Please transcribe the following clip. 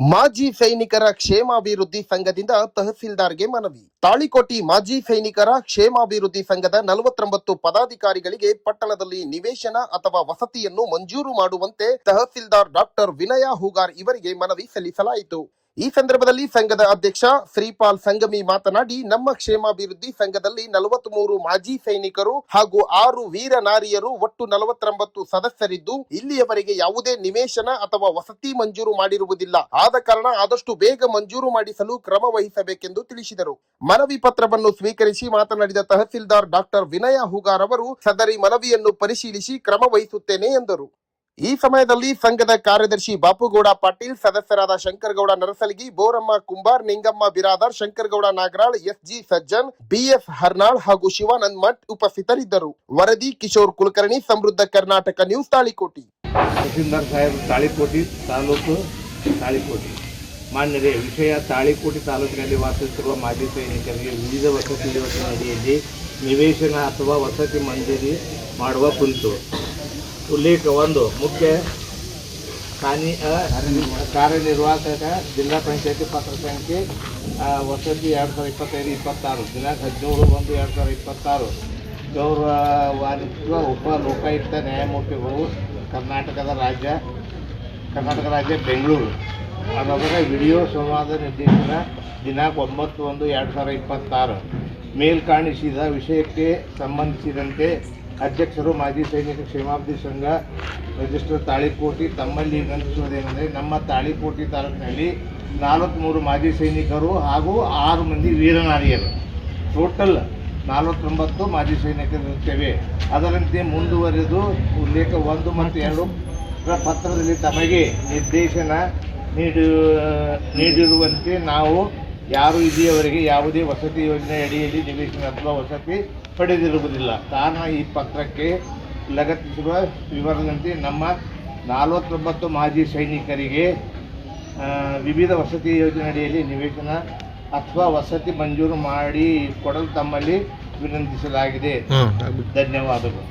ಮಾಜಿ ಸೈನಿಕರ ಕ್ಷೇಮಾಭಿವೃದ್ಧಿ ಸಂಘದಿಂದ ತಹಸೀಲ್ದಾರ್ಗೆ ಮನವಿ. ತಾಳಿಕೋಟಿ ಮಾಜಿ ಸೈನಿಕರ ಕ್ಷೇಮಾಭಿವೃದ್ಧಿ ಸಂಘದ 49 ಪದಾಧಿಕಾರಿಗಳಿಗೆ ಪಟ್ಟಣದಲ್ಲಿ ನಿವೇಶನ ಅಥವಾ ವಸತಿಯನ್ನು ಮಂಜೂರು ಮಾಡುವಂತೆ ತಹಸೀಲ್ದಾರ್ ಡಾಕ್ಟರ್ ವಿನಯ ಹೂಗಾರ್ ಇವರಿಗೆ ಮನವಿ ಸಲ್ಲಿಸಲಾಯಿತು. ಈ ಸಂದರ್ಭದಲ್ಲಿ ಸಂಘದ ಅಧ್ಯಕ್ಷ ಶ್ರೀಪಾಲ್ ಸಂಗಮಿ ಮಾತನಾಡಿ, ನಮ್ಮ ಕ್ಷೇಮಾಭಿವೃದ್ಧಿ ಸಂಘದಲ್ಲಿ 43 ಮಾಜಿ ಸೈನಿಕರು ಹಾಗೂ 6 ವೀರ ನಾರಿಯರು ಒಟ್ಟು 49 ಸದಸ್ಯರಿದ್ದು, ಇಲ್ಲಿಯವರೆಗೆ ಯಾವುದೇ ನಿವೇಶನ ಅಥವಾ ವಸತಿ ಮಂಜೂರು ಮಾಡಿರುವುದಿಲ್ಲ. ಆದ ಕಾರಣ ಆದಷ್ಟು ಬೇಗ ಮಂಜೂರು ಮಾಡಿಸಲು ಕ್ರಮ ವಹಿಸಬೇಕೆಂದು ತಿಳಿಸಿದರು. ಮನವಿ ಪತ್ರವನ್ನು ಸ್ವೀಕರಿಸಿ ಮಾತನಾಡಿದ ತಹಸೀಲ್ದಾರ್ ಡಾಕ್ಟರ್ ವಿನಯ ಹೂಗಾರ್ ಅವರು ಸದರಿ ಮನವಿಯನ್ನು ಪರಿಶೀಲಿಸಿ ಕ್ರಮ ವಹಿಸುತ್ತೇನೆ ಎಂದರು. ಈ ಸಮಯದಲ್ಲಿ ಸಂಘದ ಕಾರ್ಯದರ್ಶಿ ಬಾಪುಗೌಡ ಪಾಟೀಲ್, ಸದಸ್ಯರಾದ ಶಂಕರಗೌಡ ನರಸಲಗಿ, ಬೋರಮ್ಮ ಕುಂಬಾರ್, ನಿಂಗಮ್ಮ ಬಿರಾದಾರ್, ಶಂಕರಗೌಡ ನಾಗರಾಳ್, ಎಸ್ಜಿ ಸಜ್ಜನ್, ಬಿಎಫ್ ಹರ್ನಾಳ್ ಹಾಗೂ ಶಿವಾನಂದ್ ಮಠ್ ಉಪಸ್ಥಿತರಿದ್ದರು. ವರದಿ ಕಿಶೋರ್ ಕುಲಕರ್ಣಿ, ಸಮೃದ್ಧ ಕರ್ನಾಟಕ ನ್ಯೂಸ್, ತಾಳಿಕೋಟಿ. ತಹಸೀಲ್ದಾರ್ ಸಾಹೇಬ್, ತಾಳಿಕೋಟಿ ತಾಲೂಕು, ತಾಳಿಕೋಟಿ. ಮಾನ್ಯರೇ, ವಿಷಯ ತಾಳಿಕೋಟಿ ತಾಲೂಕಿನಲ್ಲಿ ವಾಸಿಸುತ್ತಿರುವ ಮಾಜಿ ಸೈನಿಕರಿಗೆ ವಿವಿಧ ವಸತಿ ಯೋಜನೆ ಅಡಿಯಲ್ಲಿ ನಿವೇಶನ ಅಥವಾ ವಸತಿ ಮಂಜೂರಿ ಮಾಡುವ ಕುರಿತು ಉಲ್ಲೇಖ. 1. ಮುಖ್ಯ ಕಾರ್ಯನಿರ್ವಾಹಕ ಜಿಲ್ಲಾ ಪಂಚಾಯತಿ ಪತ್ರ ಸಂಖ್ಯೆ ವಸತಿ 2025-26 ದಿನಾಂಕ 17/1/2026 ಗೌರವಾನ್ವಿತ ಉಪ ಲೋಕಾಯುಕ್ತ ನ್ಯಾಯಮೂರ್ತಿಗಳು, ಕರ್ನಾಟಕ ರಾಜ್ಯ ಬೆಂಗಳೂರು ಅವರ ವಿಡಿಯೋ ಸಂವಾದ ನಿರ್ದೇಶನ ದಿನಾಂಕ 9/1/2026 ಮೇಲ್ಕಾಣಿಸಿದ ವಿಷಯಕ್ಕೆ ಸಂಬಂಧಿಸಿದಂತೆ ಅಧ್ಯಕ್ಷರು ಮಾಜಿ ಸೈನಿಕ ಕ್ಷೇಮಾಭಿವೃದ್ಧಿ ಸಂಘ ರಿಜಿಸ್ಟರ್ ತಾಳಿಕೋಟಿ ತಮ್ಮಲ್ಲಿ ವಿನಂತಿಸುವುದೇನೆಂದರೆ, ನಮ್ಮ ತಾಳಿಕೋಟಿ ತಾಲೂಕಿನಲ್ಲಿ 43 ಮಾಜಿ ಸೈನಿಕರು ಹಾಗೂ 6 ಮಂದಿ ವೀರನಾರಿಯರು, ಟೋಟಲ್ 49 ಮಾಜಿ ಸೈನಿಕರಿರುತ್ತೇವೆ. ಅದರಂತೆ ಮುಂದುವರೆದು ಉಲ್ಲೇಖ 1 ಮತ್ತು 2 ಪತ್ರದಲ್ಲಿ ತಮಗೆ ನಿರ್ದೇಶನ ನೀಡಿರುವಂತೆ ನಾವು ಯಾರು ಇಲ್ಲಿಯವರೆಗೆ ಯಾವುದೇ ವಸತಿ ಯೋಜನೆ ಅಡಿಯಲ್ಲಿ ನಿವೇಶನ ಅಥವಾ ವಸತಿ ಪಡೆದಿರುವುದಿಲ್ಲ. ಕಾರಣ ಈ ಪತ್ರಕ್ಕೆ ಲಗತ್ತಿಸಿರುವ ವಿವರದಂತೆ ನಮ್ಮ 49 ಮಾಜಿ ಸೈನಿಕರಿಗೆ ವಿವಿಧ ವಸತಿ ಯೋಜನೆ ಅಡಿಯಲ್ಲಿ ನಿವೇಶನ ಅಥವಾ ವಸತಿ ಮಂಜೂರು ಮಾಡಿ ಕೊಡಲು ತಮ್ಮಲ್ಲಿ ವಿನಂತಿಸಲಾಗಿದೆ. ಧನ್ಯವಾದಗಳು.